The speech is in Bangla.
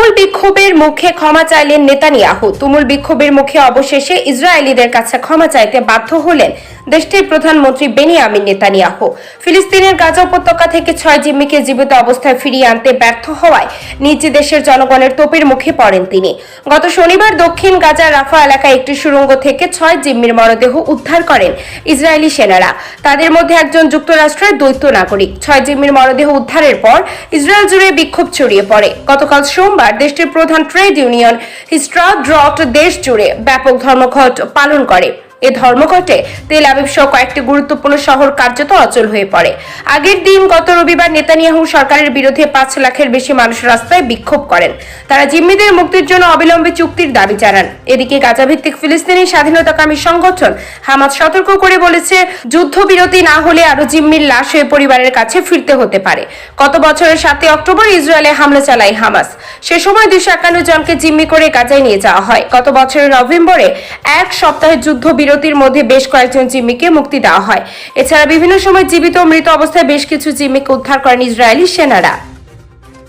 তুমুল বিক্ষোভের মুখে ক্ষমা চাইলেন নেতানিয়াহু। তুমুল বিক্ষোভের মুখে অবশেষে ইসরায়েলিদের কাছে ক্ষমা চাইতে বাধ্য হলেন দেশটির প্রধানমন্ত্রী বেনিয়ামিন নেতানিয়াহু। ফিলিস্তিনের গাজা উপত্যকা থেকে 6 জিম্মিকে জীবিত অবস্থায় ফিরিয়ে আনতে ব্যর্থ হওয়ায় নিজ দেশের জনগণের তোপের মুখে পড়েন তিনি। গত শনিবার দক্ষিণ গাজার রাফা এলাকায় একটি সুড়ঙ্গ থেকে 6 জিম্মির মরদেহ উদ্ধার করেন ইসরায়েলি সেনারা। তাদের মধ্যে একজন যুক্তরাষ্ট্রের দ্বৈত নাগরিক। 6 জিম্মির মরদেহ উদ্ধারের পর ইসরায়েল জুড়ে বিক্ষোভ ছড়িয়ে পড়ে। গতকাল সোমবার দেশটির প্রধান ট্রেড ইউনিয়ন হিস্ট্রাড্রট দেশ জুড়ে ব্যাপক ধর্মঘট পালন করে। এ ধর্মঘটে তেল আবিব সহ কয়েকটি গুরুত্বপূর্ণ শহর কার্যত অচল হয়ে পড়ে। আগের দিন গত রবিবার নেতানিয়াহু সরকারের বিরুদ্ধে 5 লাখের বেশি মানুষ রাস্তায় বিক্ষোভ করেন। তারা জিম্মিদের মুক্তির জন্য অবিলম্বে চুক্তির দাবি জানান। এদিকে গাজা ভিত্তিক ফিলিস্তিনি স্বাধীনতাকামী সংগঠন হামাস সতর্ক করে বলেছে, যুদ্ধবিরতি না হলে আরো জিম্মির লাশ হয়ে পরিবারের কাছে ফিরতে হতে পারে। গত বছরের 7 অক্টোবর ইসরায়েলে হামলা চালায় হামাস। সে সময় 251 জনকে জিম্মি করে গাজায় নিয়ে যাওয়া হয়। গত বছরের নভেম্বরে এক সপ্তাহের যুদ্ধবিরতির মধ্যে বেশ কয়েকজন জিম্মিকে মুক্তি দেওয়া হয়। এছাড়া বিভিন্ন সময় জীবিত ও মৃত অবস্থায় বেশ কিছু জিম্মিকে উদ্ধার করেন ইসরায়েলি সেনারা।